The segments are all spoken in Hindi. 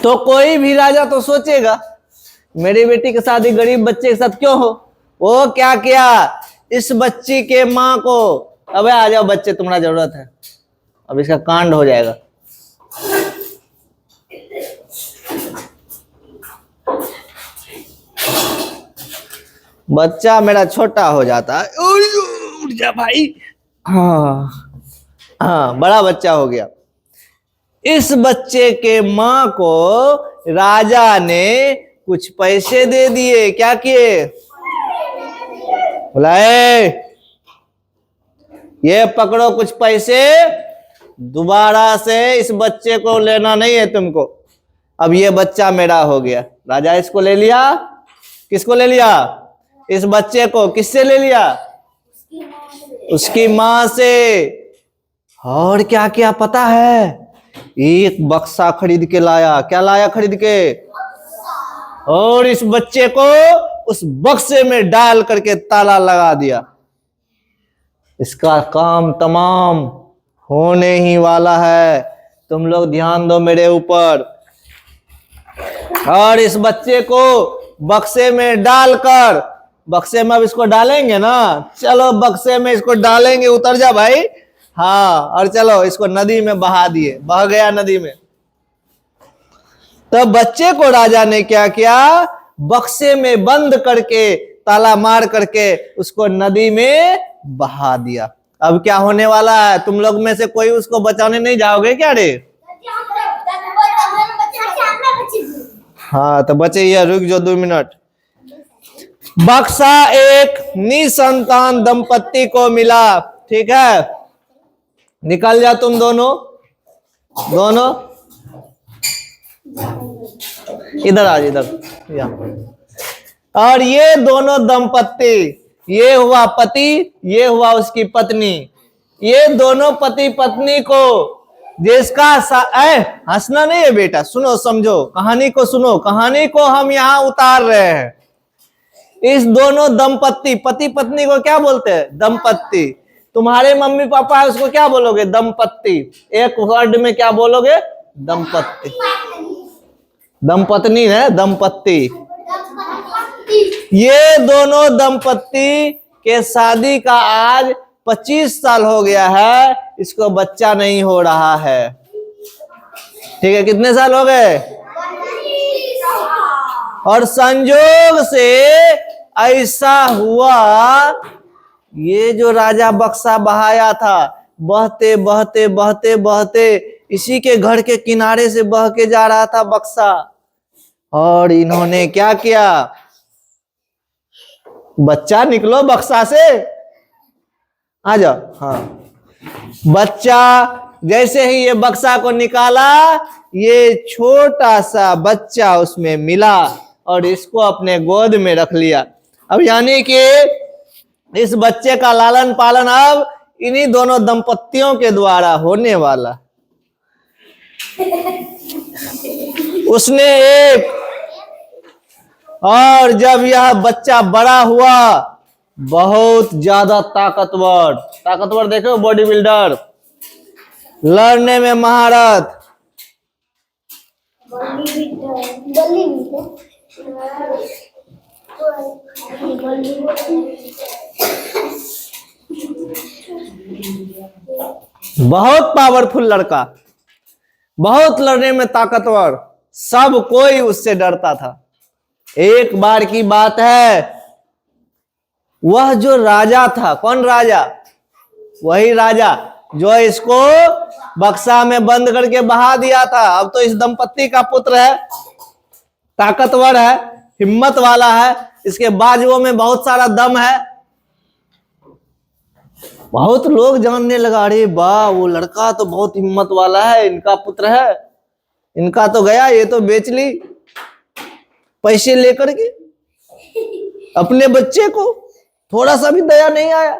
तो कोई भी राजा तो सोचेगा मेरी बेटी की शादी गरीब बच्चे के साथ क्यों हो। वो क्या किया, इस बच्ची के माँ को, अबे आ जाओ बच्चे तुम्हारा जरूरत है, अब इसका कांड हो जाएगा। बच्चा मेरा छोटा हो जाता है, उठ जा भाई। हाँ हाँ, बड़ा बच्चा हो गया। इस बच्चे के माँ को राजा ने कुछ पैसे दे दिए। क्या किए, बुलाए, ये पकड़ो कुछ पैसे, दोबारा से इस बच्चे को लेना नहीं है तुमको। अब ये बच्चा मेरा हो गया। राजा इसको ले लिया, किसको ले लिया, इस बच्चे को। किससे ले लिया, उसकी माँ से। और क्या क्या पता है, एक बक्सा खरीद के लाया। क्या लाया खरीद के, और इस बच्चे को उस बक्से में डाल करके ताला लगा दिया। इसका काम तमाम होने ही वाला है, तुम लोग ध्यान दो मेरे ऊपर। और इस बच्चे को बक्से में डालकर, बक्से में अब इसको डालेंगे ना, चलो बक्से में इसको डालेंगे, उतर जा भाई। हाँ, और चलो इसको नदी में बहा दिए, बह गया नदी में। तो बच्चे को राजा ने क्या किया, बक्से में बंद करके, ताला मार करके उसको नदी में बहा दिया। अब क्या होने वाला है, तुम लोग में से कोई उसको बचाने नहीं जाओगे क्या रे? हाँ तो बचे, ये रुक जो 2 मिनट। बक्सा एक निसंतान दंपत्ति को मिला, ठीक है, निकल जा तुम दोनों इधर आज, इधर या। और ये दोनों दंपत्ति, ये हुआ पति, ये हुआ उसकी पत्नी, ये दोनों पति पत्नी को जिसका हंसना नहीं है बेटा, सुनो समझो, कहानी को सुनो, कहानी को हम यहाँ उतार रहे हैं। इस दोनों दंपत्ति, पति पत्नी को क्या बोलते हैं, दंपत्ति। तुम्हारे मम्मी पापा है उसको क्या बोलोगे, दंपत्ति। एक वर्ड में क्या बोलोगे, दंपत्ति। दंपत्नी है, दंपत्ति। ये दोनों दंपत्ति के शादी का आज 25 साल हो गया है, इसको बच्चा नहीं हो रहा है। ठीक है, कितने साल हो गए, और संजोग से ऐसा हुआ, ये जो राजा बक्सा बहाया था, बहते बहते बहते बहते इसी के घर के किनारे से बह के जा रहा था बक्सा। और इन्होंने क्या किया, बच्चा निकलो बक्सा से, आ जाओ। हाँ, बच्चा जैसे ही ये बक्सा को निकाला, ये छोटा सा बच्चा उसमें मिला और इसको अपने गोद में रख लिया। अब यानी कि इस बच्चे का लालन पालन अब इन्हीं दोनों दंपतियों के द्वारा होने वाला। उसने एक, और जब यह बच्चा बड़ा हुआ, बहुत ज्यादा ताकतवर देखो, बॉडी बिल्डर, लड़ने में महारत, बहुत पावरफुल लड़का, बहुत लड़ने में ताकतवर, सब कोई उससे डरता था। एक बार की बात है, वह जो राजा था, कौन राजा, वही राजा जो इसको बक्सा में बंद करके बहा दिया था। अब तो इस दंपत्ति का पुत्र है, ताकतवर है, हिम्मत वाला है, इसके बाजुओं में बहुत सारा दम है। बहुत लोग जानने लगा, अरे वाह, वो लड़का तो बहुत हिम्मत वाला है, इनका पुत्र है, इनका तो गया, ये तो बेच ली पैसे लेकर के। अपने बच्चे को थोड़ा सा भी दया नहीं आया।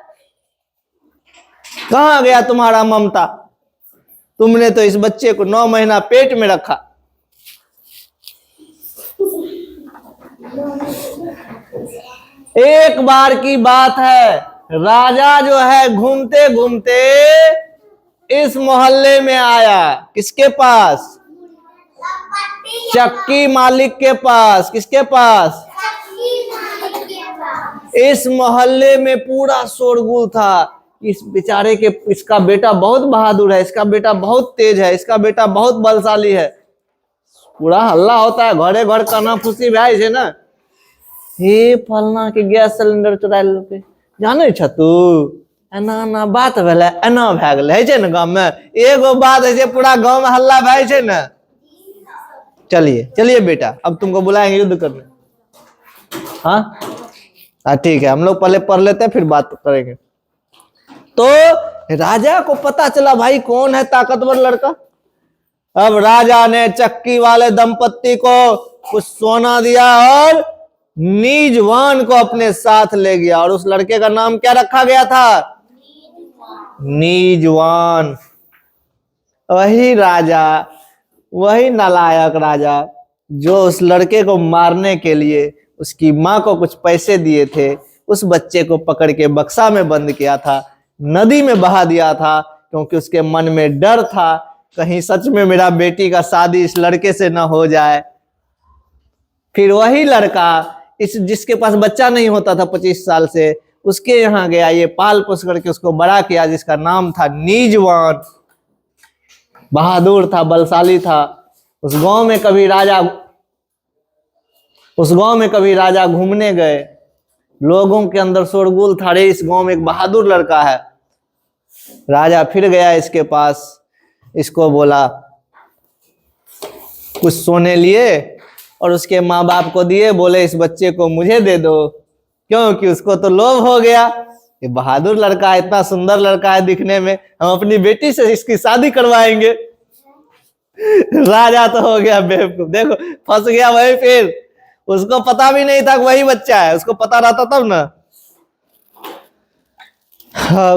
कहां गया तुम्हारा ममता, तुमने तो इस बच्चे को 9 महीना पेट में रखा। एक बार की बात है, राजा जो है घूमते घूमते इस मोहल्ले में आया, किसके पास, चक्की मालिक के पास। किसके पास? इस मोहल्ले में पूरा शोरगुल था। इस बेचारे के, इसका बेटा बहुत बहादुर है, इसका बेटा बहुत तेज है, इसका बेटा बहुत बलशाली है। पूरा हल्ला होता है, घरे घर काना फूसी भाई है ना। हे फलना के गैस सिलेंडर चुरा लेके जाने छ तू, एना ना बात भेले, एना भए गेले है ना गांव में। एगो बात है जे पूरा गांव में हल्ला भाई है ना। चलिए चलिए बेटा, अब तुमको बुलाएंगे युद्ध करने। हाँ ठीक है, हम लोग पहले पढ़ लेते हैं फिर बात करेंगे। तो राजा को पता चला भाई कौन है ताकतवर लड़का। अब राजा ने चक्की वाले दंपत्ति को कुछ सोना दिया और नीजवान को अपने साथ ले गया। और उस लड़के का नाम क्या रखा गया था? नीजवान। वही राजा, वही नालायक राजा जो उस लड़के को मारने के लिए उसकी माँ को कुछ पैसे दिए थे, उस बच्चे को पकड़ के बक्सा में बंद किया था, नदी में बहा दिया था, क्योंकि उसके मन में डर था कहीं सच में मेरा बेटी का शादी इस लड़के से ना हो जाए। फिर वही लड़का इस जिसके पास बच्चा नहीं होता था 25 साल से, उसके यहाँ गया, ये पाल पोस करके उसको बड़ा किया, जिसका नाम था नीजवान। बहादुर था, बलशाली था। उस गांव में कभी राजा घूमने गए, लोगों के अंदर शोरगुल था, रे इस गांव में एक बहादुर लड़का है। राजा फिर गया इसके पास, इसको बोला, कुछ सोने लिए और उसके माँ बाप को दिए, बोले इस बच्चे को मुझे दे दो, क्योंकि उसको तो लोभ हो गया, ये बहादुर लड़का है, इतना सुंदर लड़का है दिखने में, हम अपनी बेटी से इसकी शादी करवाएंगे। राजा तो हो गया बेवकूफ, देखो फंस गया वही। फिर उसको पता भी नहीं था कि वही बच्चा है, उसको पता रहता तब ना।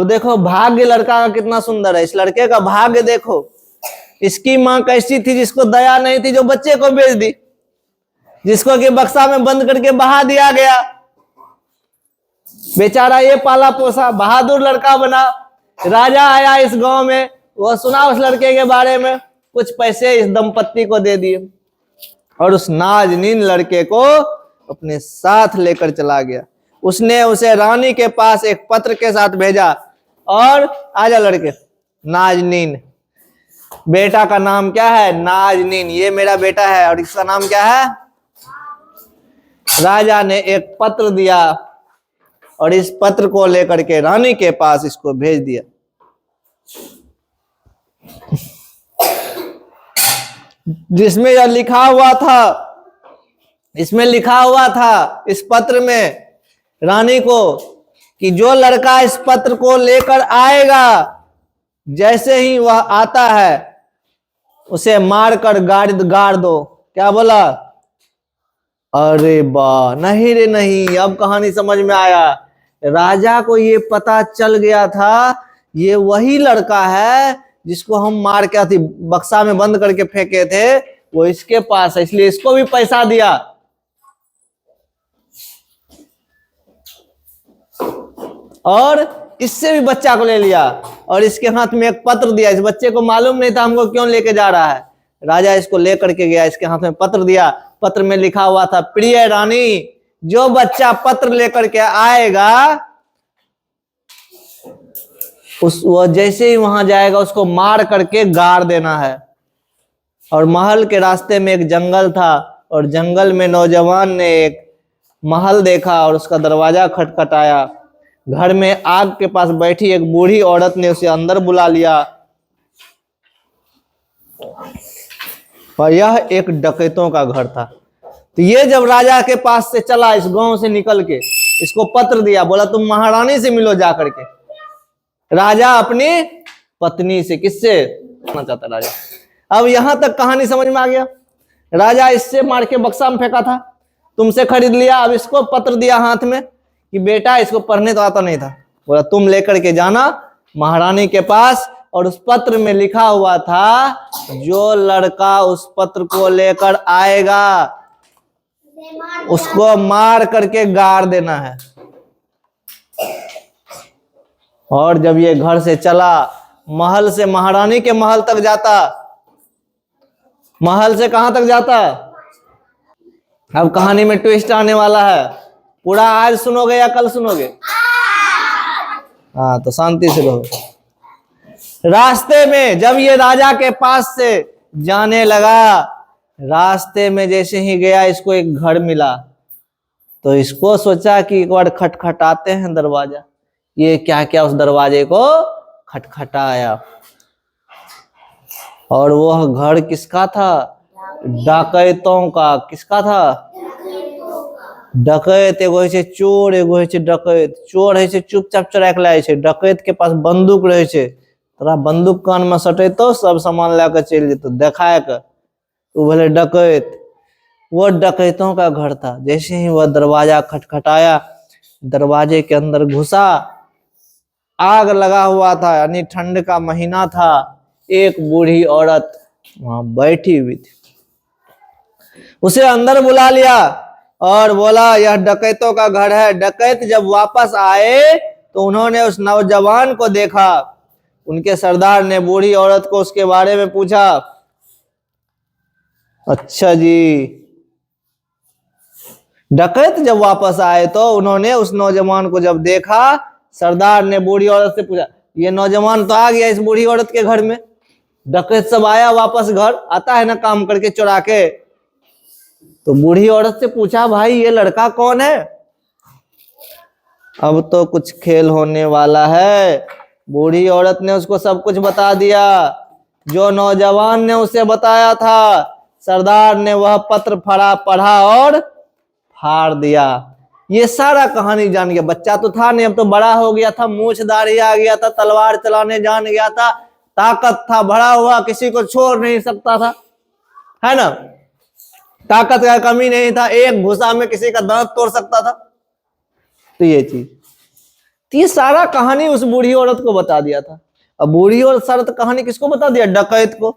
देखो भाग्य लड़का का कितना सुंदर है। इस लड़के का भाग्य देखो, इसकी माँ कैसी थी जिसको दया नहीं थी, जो बच्चे को बेच दी, जिसको कि बक्सा में बंद करके बहा दिया गया। बेचारा ये पाला पोसा बहादुर लड़का बना। राजा आया इस गांव में, वो सुना उस लड़के के बारे में, कुछ पैसे इस दंपत्ति को दे दिए और उस नाजनीन लड़के को अपने साथ लेकर चला गया। उसने उसे रानी के पास एक पत्र के साथ भेजा, और आजा लड़के, नाजनीन, बेटा का नाम क्या है? नाजनीन, ये मेरा बेटा है। और इसका नाम क्या है? राजा ने एक पत्र दिया और इस पत्र को लेकर के रानी के पास इसको भेज दिया। जिसमें यह लिखा हुआ था, इसमें लिखा हुआ था इस पत्र में रानी को कि जो लड़का इस पत्र को लेकर आएगा, जैसे ही वह आता है उसे मारकर गाड़ दो। क्या बोला? अरे वाह, नहीं रे नहीं, अब कहानी समझ में आया। राजा को ये पता चल गया था ये वही लड़का है जिसको हम मार के बक्सा में बंद करके फेंके थे, वो इसके पास है, इसलिए इसको भी पैसा दिया। और इससे भी बच्चा को ले लिया और इसके हाथ में एक पत्र दिया। इस बच्चे को मालूम नहीं था हमको क्यों लेके जा रहा है। राजा इसको लेकर के गया, इसके हाथ में पत्र दिया। पत्र में लिखा हुआ था, प्रिय रानी, जो बच्चा पत्र लेकर के आएगा वो जैसे ही वहां जाएगा उसको मार करके गाड़ देना है। और महल के रास्ते में एक जंगल था और जंगल में नौजवान ने एक महल देखा और उसका दरवाजा खटखटाया। घर में आग के पास बैठी एक बूढ़ी औरत ने उसे अंदर बुला लिया और यह एक डकैतों का घर था। तो ये जब राजा के पास से चला, इस गांव से निकल के, इसको पत्र दिया, बोला तुम महारानी से मिलो जा करके। राजा अपनी पत्नी से, किससे कहना चाहता राजा। अब यहां तक कहानी समझ में आ गया। राजा इससे मार के बक्सा में फेंका था, तुमसे खरीद लिया। अब इसको पत्र दिया हाथ में कि बेटा, इसको पढ़ने तो आता नहीं था, बोला तुम लेकर के जाना महारानी के पास। और उस पत्र में लिखा हुआ था, जो लड़का उस पत्र को लेकर आएगा उसको मार करके गाड़ देना है। और जब ये घर से चला, महल से महारानी के महल तक जाता। महल से कहां तक जाता? अब कहानी में ट्विस्ट आने वाला है, पूरा आज सुनोगे या कल सुनोगे? हाँ तो शांति से रहो। रास्ते में जब ये राजा के पास से जाने लगा, रास्ते में जैसे ही गया इसको एक घर मिला, तो इसको सोचा कि एक बार खटखटाते हैं दरवाजा। ये क्या क्या उस दरवाजे को खटखटाया, और वह घर किसका था? डकैतों का। किसका था? डकैत एगो है चोर, एगो है डकैत। चोर है चुपचाप चोरा के लाए छे, डकैत के पास बंदूक रहे छे, तोरा बंदूक कान में सटे तो सब सामान लाके चल जेतो देखाए के, तो बोले डकैत। वो डकैतों का घर था। जैसे ही वह दरवाजा खटखटाया, दरवाजे के अंदर घुसा, आग लगा हुआ था, यानी ठंड का महीना था। एक बूढ़ी औरत वहां बैठी हुई थी। उसे अंदर बुला लिया और बोला यह डकैतों का घर है। डकैत जब वापस आए तो उन्होंने उस नौजवान को देखा। उनके सरदार ने बूढ़ी औरत को उसके बारे में पूछा। अच्छा जी। डकैत जब वापस आए तो उन्होंने उस नौजवान को जब देखा, सरदार ने बूढ़ी औरत से पूछा, ये नौजवान तो आ गया इस बूढ़ी औरत के घर में। डकैत सब आया वापस घर, आता है ना काम करके चुरा के। तो बूढ़ी औरत से पूछा, भाई ये लड़का कौन है? अब तो कुछ खेल होने वाला है। बूढ़ी औरत ने उसको सब कुछ बता दिया, जो नौजवान ने उसे बताया था। सरदार ने वह पत्र पढ़ा और फाड़ दिया। ये सारा कहानी जान गया। बच्चा तो था नहीं, अब तो बड़ा हो गया था, मूछ दाढ़ी आ गया था, तलवार चलाने जान गया था, ताकत था, बड़ा हुआ, किसी को छोड़ नहीं सकता था, है ना? ताकत का कमी नहीं था, एक घुसा में किसी का दांत तोड़ सकता था। तो ये चीज, तो ये सारा कहानी उस बूढ़ी औरत को बता दिया था। अब बूढ़ी औरत सारा तो कहानी किसको बता दिया? डकैत को।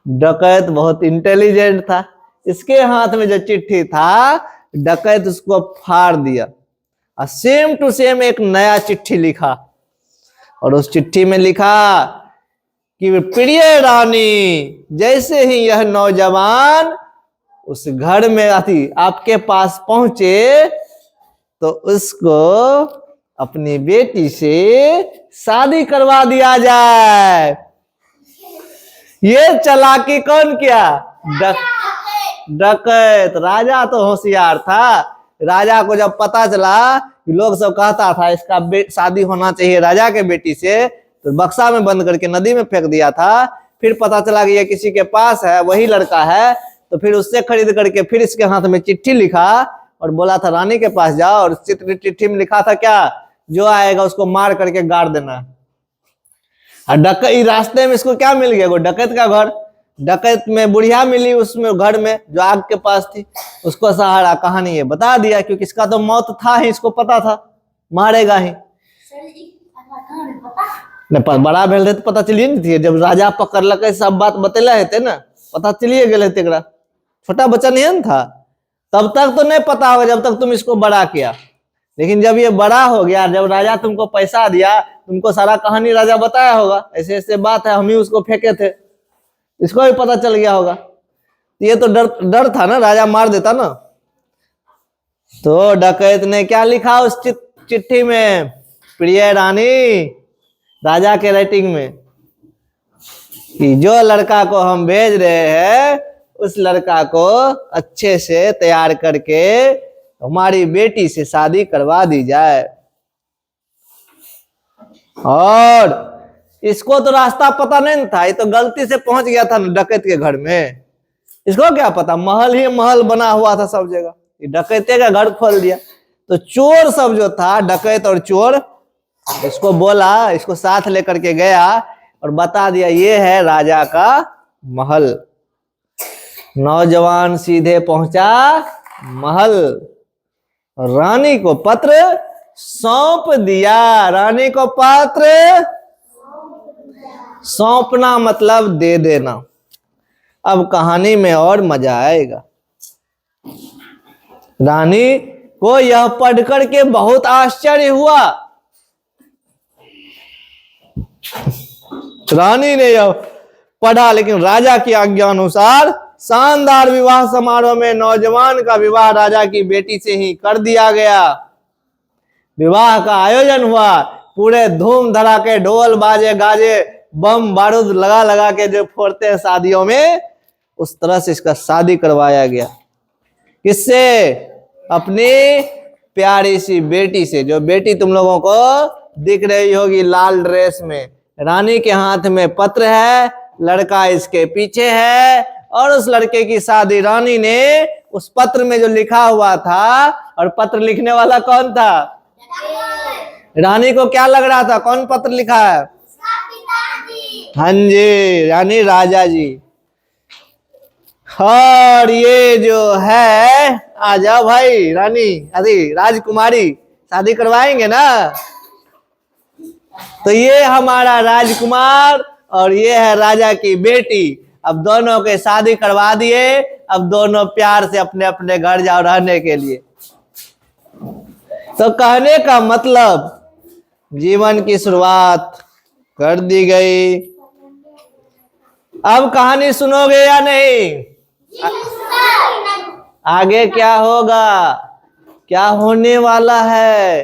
डकैत बहुत इंटेलिजेंट था, इसके हाथ में जो चिट्ठी था, डकैत उसको फाड़ दिया और सेम टू सेम एक नया चिट्ठी लिखा। और उस चिट्ठी में लिखा कि प्रिय रानी, जैसे ही यह नौजवान उस घर में आती आपके पास पहुंचे तो उसको अपनी बेटी से शादी करवा दिया जाए। ये चालाकी कौन किया? डकैत। राजा तो होशियार था। राजा को जब पता चला कि लोग सब कहता था इसका शादी होना चाहिए राजा के बेटी से, तो बक्सा में बंद करके नदी में फेंक दिया था। फिर पता चला कि ये किसी के पास है, वही लड़का है, तो फिर उससे खरीद करके फिर इसके हाथ में चिट्ठी लिखा और बोला था रानी के पास जाओ। और चिट्ठी में लिखा था क्या? जो आएगा उसको मार करके गाड़ देना। और डकैत रास्ते में इसको क्या मिल गया? वो डकैत का घर। डकैत में बुढ़िया मिली उसमें घर में जो आग के पास थी, उसको सहारा। कहानी ये बता दिया क्योंकि इसका तो मौत था ही, इसको पता था मारेगा ही। नहीं बड़ा भेल तो पता चलिए नहीं थी। जब राजा पकड़ सब बात बतेला है ना, पता चलिए गए थे। छोटा बच्चा नहीं था तब तक तो नहीं पता होगा जब तक तुम इसको बड़ा किया। लेकिन जब ये बड़ा हो गया, जब राजा तुमको पैसा दिया, तुमको सारा कहानी राजा बताया होगा, ऐसे ऐसे बात है, हम ही उसको फेंके थे, इसको भी पता चल गया होगा। ये तो डर था ना, राजा मार देता ना। तो डकैत ने क्या लिखा उस चिट्ठी में? प्रिय रानी, राजा के राइटिंग में, कि जो लड़का को हम भेज रहे हैं उस लड़का को अच्छे से तैयार करके हमारी बेटी से शादी करवा दी जाए। और इसको तो रास्ता पता नहीं था, ये तो गलती से पहुंच गया था डकैत के घर में। इसको क्या पता, महल ही महल बना हुआ था सब जगह, ये डकैते का घर खोल दिया। तो चोर सब जो था, डकैत और चोर, इसको बोला, इसको साथ लेकर के गया और बता दिया ये है राजा का महल। नौजवान सीधे पहुंचा महल, रानी को पत्र सौंप दिया। रानी को पत्र सौंपना मतलब दे देना। अब कहानी में और मजा आएगा। रानी को यह पढ़कर के बहुत आश्चर्य हुआ। रानी ने यह पढ़ा, लेकिन राजा की आज्ञा अनुसार शानदार विवाह समारोह में नौजवान का विवाह राजा की बेटी से ही कर दिया गया। विवाह का आयोजन हुआ, पूरे धूम धड़ाके, ढोल बाजे गाजे, बम बारूद लगा लगा के जो फोड़ते हैं शादियों में, उस तरह से इसका शादी करवाया गया। किससे? अपनी प्यारी सी बेटी से। जो बेटी तुम लोगों को दिख रही होगी लाल ड्रेस में, रानी के हाथ में पत्र है, लड़का इसके पीछे है, और उस लड़के की शादी रानी ने उस पत्र में जो लिखा हुआ था, और पत्र लिखने वाला कौन था? रानी को क्या लग रहा था कौन पत्र लिखा है? हाँ जी, यानी राजा जी। और ये जो है, आ जाओ भाई रानी, अरे राजकुमारी, शादी करवाएंगे ना? तो ये हमारा राजकुमार और ये है राजा की बेटी। अब दोनों के शादी करवा दिए, अब दोनों प्यार से अपने अपने घर जाओ रहने के लिए। तो कहने का मतलब, जीवन की शुरुआत कर दी गई। अब कहानी सुनोगे या नहीं? आगे क्या होगा, क्या होने वाला है,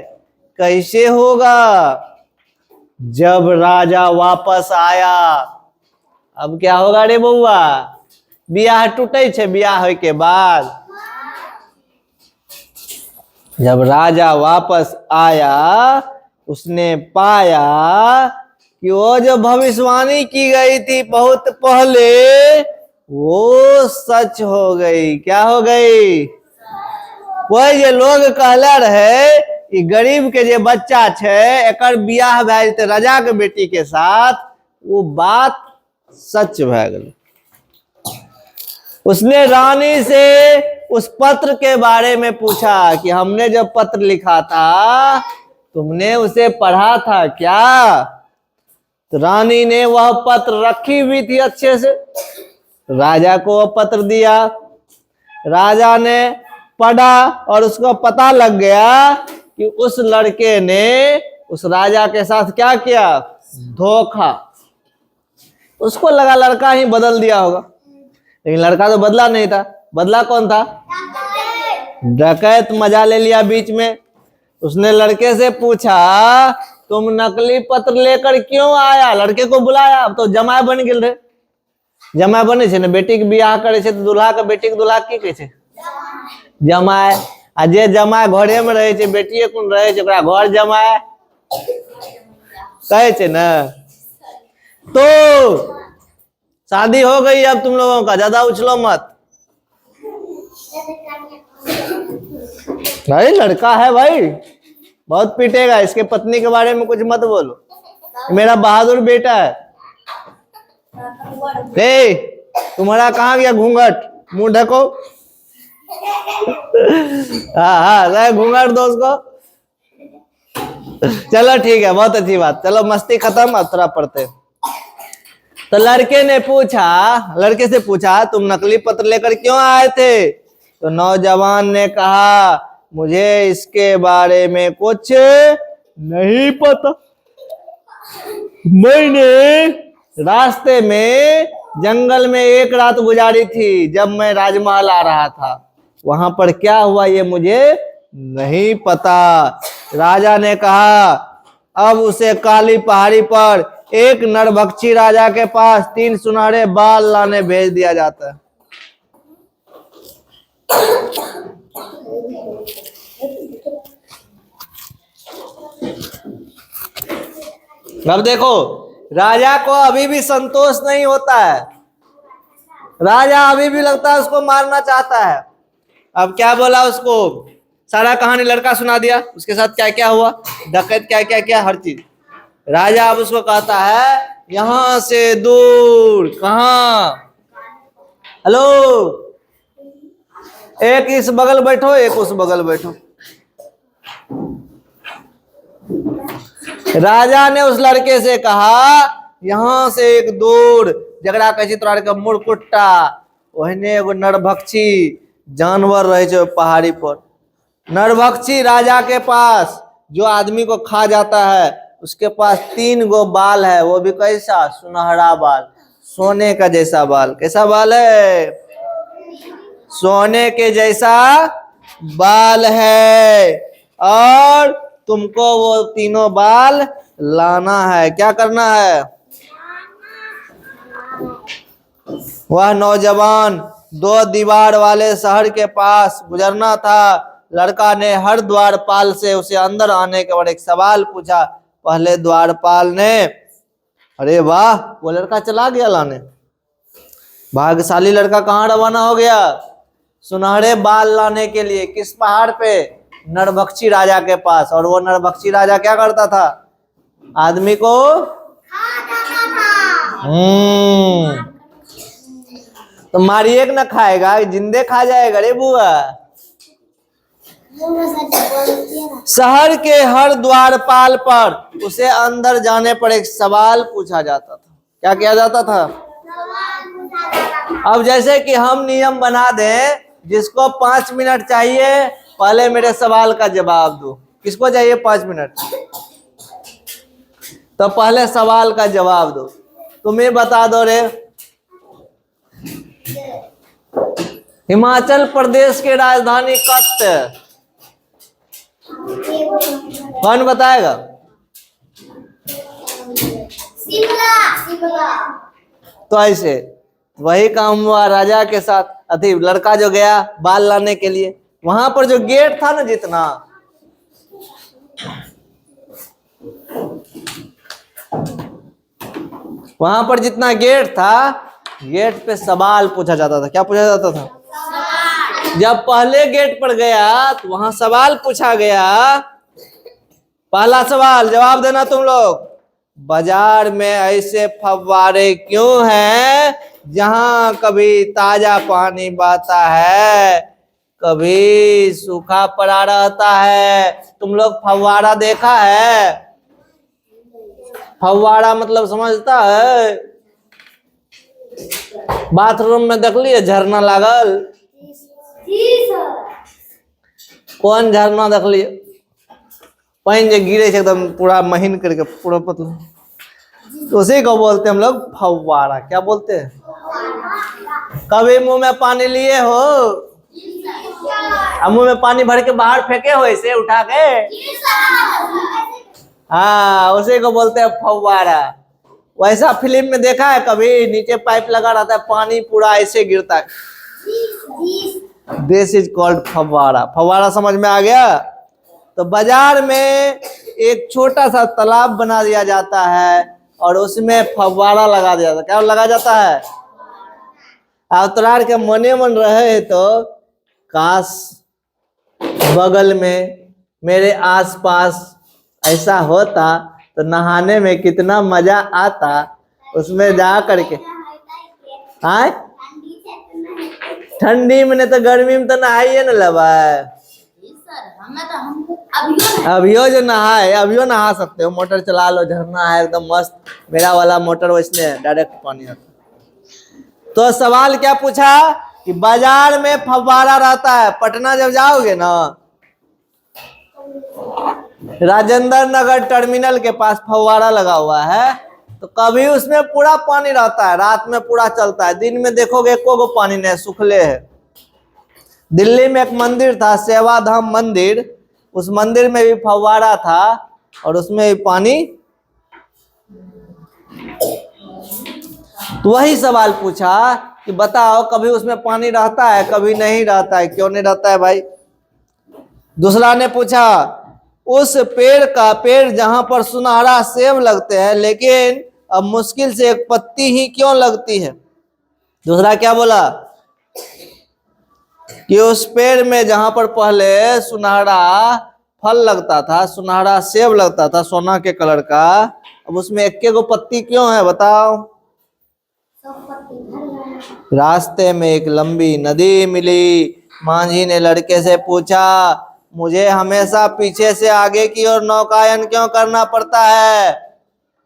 कैसे होगा? जब राजा वापस आया, अब क्या होगा रे बउआ? बियाह टूटे छे बियाह के बाद। जब राजा वापस आया, उसने पाया कि वो जो भविष्यवाणी की गई थी बहुत पहले, वो सच हो गई। क्या हो गई? कोई जे लोग कहला रहे कि गरीब के जे बच्चा छे एकर बियाह भए जेते राजा के बेटी के साथ, वो बात सच भए गेल। उसने रानी से उस पत्र के बारे में पूछा कि हमने जब पत्र लिखा था, तुमने उसे पढ़ा था क्या? तो रानी ने वह पत्र रखी हुई थी अच्छे से, राजा को वह पत्र दिया। राजा ने पढ़ा और उसको पता लग गया कि उस लड़के ने उस राजा के साथ क्या किया? धोखा। उसको लगा लड़का ही बदल दिया होगा, लेकिन लड़का तो बदला नहीं था। बदला कौन था? डकैत मजा ले लिया बीच में। उसने लड़के से पूछा, तुम नकली पत्र लेकर क्यों आया? लड़के को बुलाया। अब तो जमाई बन गेल रहे। जमाई बने छे ने, बेटी के बियाह करे छे तो दूल्हा के बेटी के दूल्हा की कहे छे? जमाई। आ जे जमाई घरे में रहे छे, बेटिए कोन रहे छे, ओकरा घर जमाई कहे छे ना। तो शादी हो गई अब तुम लोगों का, ज्यादा उछलो मत भाई। लड़का है भाई, बहुत पीटेगा। इसके पत्नी के बारे में कुछ मत बोलो, मेरा बहादुर बेटा है। ए, तुम्हारा कहाँ गया घूंघट? मुंह ढको। हाँ, घूंघट दो उसको। चलो ठीक है, बहुत अच्छी बात। चलो मस्ती खत्म, अब थोड़ा पढ़ते। तो लड़के से पूछा तुम नकली पत्र लेकर क्यों आए थे? तो नौजवान ने कहा, मुझे इसके बारे में कुछ नहीं पता। मैंने रास्ते में जंगल में एक रात गुजारी थी जब मैं राजमहल आ रहा था। वहां पर क्या हुआ ये मुझे नहीं पता। राजा ने कहा, अब उसे काली पहाड़ी पर एक नरभक्षी राजा के पास 3 सुनहरे बाल लाने भेज दिया जाता है। अब देखो, राजा को अभी भी संतोष नहीं होता है। राजा अभी भी लगता है उसको मारना चाहता है। अब क्या बोला उसको, सारा कहानी लड़का सुना दिया, उसके साथ क्या क्या हुआ, डकैत क्या क्या क्या, हर चीज। राजा अब उसको कहता है, यहां से दूर। कहां? हेलो, एक इस बगल बैठो, एक उस बगल बैठो। राजा ने उस लड़के से कहा, यहां से एक दूर, जगड़ा कहे तोरा के मुरकुट्टा, ओहने एगो नरभक्षी जानवर रहे छे पहाड़ी पर। नरभक्षी राजा के पास जो आदमी को खा जाता है, उसके पास 3 गो बाल है, वो भी कैसा? सुनहरा बाल, सोने का जैसा बाल। कैसा बाल है? सोने के जैसा बाल है और तुमको वो तीनों बाल लाना है। क्या करना है? वह नौजवान 2 दीवार वाले शहर के पास गुजरना था। लड़का ने हर द्वारपाल से उसे अंदर आने के बाद एक सवाल पूछा। पहले द्वारपाल ने, अरे वाह, वो लड़का चला गया लाने। भाग्यशाली लड़का कहाँ रवाना हो गया? सुनहरे बाल लाने के लिए। किस पहाड़ पे? नरभक्षी राजा के पास। और वो नरभक्षी राजा क्या करता था? आदमी को तो मारिए न खाएगा, जिंदे खा जाएगा रे बुआ। शहर के हर द्वारपाल पर उसे अंदर जाने पर एक सवाल पूछा जाता था। क्या किया जाता था? अब जैसे कि हम नियम बना दें, जिसको 5 मिनट चाहिए पहले मेरे सवाल का जवाब दो। किसको चाहिए 5 मिनट? तो पहले सवाल का जवाब दो। तुम्हें बता दो रे, हिमाचल प्रदेश की राजधानी कत? कौन बताएगा? शिमला। तो ऐसे वही काम हुआ राजा के साथ। अति लड़का जो गया बाल लाने के लिए, वहां पर जो गेट था ना, जितना वहां पर जितना गेट था, गेट पे सवाल पूछा जाता था। क्या पूछा जाता था? जब पहले गेट पर गया तो वहां सवाल पूछा गया। पहला सवाल जवाब देना तुम लोग। बाजार में ऐसे फव्वारे क्यों हैं जहां कभी ताजा पानी बहता है, कभी सूखा पड़ा रहता है? तुम लोग फव्वारा देखा है? फव्वारा मतलब समझता है? बाथरूम में देख लिए झरना लागल? कौन झरना देख लिए? पानी जो गिरे एकदम पूरा महीन करके पूरा पतला, तो उसी को बोलते हम लोग फव्वारा। क्या बोलते हैं? कभी मुंह में पानी लिए हो? अब मुंह में पानी भर के बाहर फेंके हो ऐसे उठा के? हाँ, उसी को बोलते हैं फव्वारा। वैसा फिल्म में देखा है कभी? नीचे पाइप लगा रहता है, पानी पूरा ऐसे गिरता है। दिस इज कॉल्ड फव्वारा। फव्वारा समझ में आ गया? तो बाजार में एक छोटा सा तालाब बना दिया जाता है और उसमें फव्वारा लगा दिया जाता है। क्या लगा जाता है? अवतार के मने मन रहे तो काश बगल में मेरे आसपास ऐसा होता तो नहाने में कितना मजा आता, उसमें जा करके। हाँ, ठंडी में तो गर्मी में तो नहाइए न लबा। अभियो जो नहाए, अभियो नहा सकते हो। मोटर चला लो, झरना है एकदम मस्त। मेरा वाला मोटर वैसने डायरेक्ट पानी आता। तो सवाल क्या पूछा कि बाजार में फव्वारा रहता है। पटना जब जाओगे ना, राजेंद्र नगर टर्मिनल के पास फव्वारा लगा हुआ है, तो कभी उसमें पूरा पानी रहता है, रात में पूरा चलता है। दिन में देखोगे एको गो पानी नहीं, सूखले है। दिल्ली में एक मंदिर था, सेवाधाम मंदिर, उस मंदिर में भी फव्वारा था और उसमें भी पानी। तो वही सवाल पूछा कि बताओ, कभी उसमें पानी रहता है, कभी नहीं रहता है। क्यों नहीं रहता है भाई? दूसरा ने पूछा, उस पेड़ जहां पर सुनहरा सेब लगते हैं, लेकिन अब मुश्किल से एक पत्ती ही क्यों लगती है? दूसरा क्या बोला कि उस पेड़ में जहां पर पहले सुनहरा फल लगता था, सुनहरा सेब लगता था सोना के कलर का, अब उसमें एक गो पत्ती क्यों है? बताओ। रास्ते में एक लंबी नदी मिली। मांझी ने लड़के से पूछा, मुझे हमेशा पीछे से आगे की ओर नौकायन क्यों करना पड़ता है?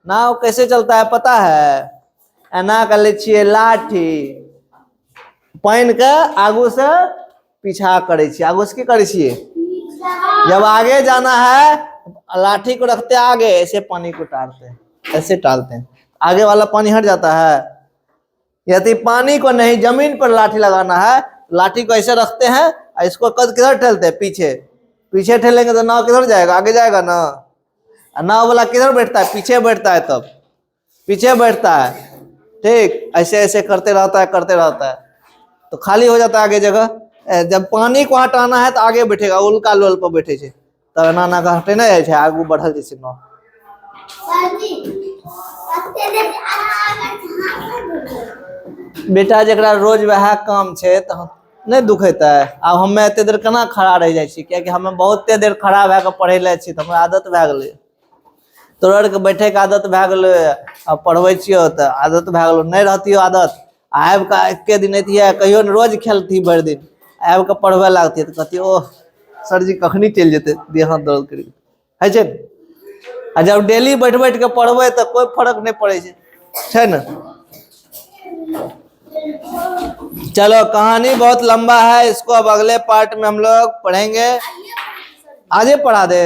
नाव कैसे चलता है पता है? एना कर ले छिए लाठी, पानी के आगू से पीछा करे छिए। आगू से की करे छिए? जब आगे जाना है, लाठी को रखते आगे, ऐसे पानी को टालते हैं, ऐसे टालते हैं, आगे वाला पानी हट जाता है। यदि पानी को नहीं, जमीन पर लाठी लगाना है लाठी को ऐसे रखते हैं और इसको किधर ठेलते हैं, पीछे। पीछे ठेलेंगे तो नाव किधर जाएगा, आगे जाएगा ना। नाव वाला किधर बैठता है, पीछे बैठता है, तब पीछे बैठता है। ठीक, ऐसे ऐसे करते रहता है, करते रहता है, तो खाली हो जाता है आगे जगह। जब पानी को हटाना है तो आगे बैठेगा, उल्का लोल पर बैठे छे, तब नाना का हटे ना जाए, आगू बढ़ल जैसे नाव। बेटा जरा रोज वह काम छे तो नहीं दुखेता है। अब हमें एते देर केना खड़ा रह जाए, कियाकि हमें बहुते देर खड़ा भए के पढ़े ले छी, तो हमरा आदत भए गेलै। तोड़ के बैठे के आदत भए गेलै, अब पढ़बै छियो तो आदत भए गेलो। नहीं रहतियो आदत, आबि के एके दिन अतियै, कहियो ने रोज खेलती भरि दिन, आबि के पढ़बे लागती तो कहती ओह सरजी कखनी चलि जेतै, देह हाथ दर्द करी है छै। आ जब डेली बैठ बैठ के पढ़बै तो कोई फर्क नहीं पड़े छै ना। चलो कहानी बहुत लंबा है, इसको अब अगले पार्ट में हम लोग पढ़ेंगे। आगे पढ़ा दे।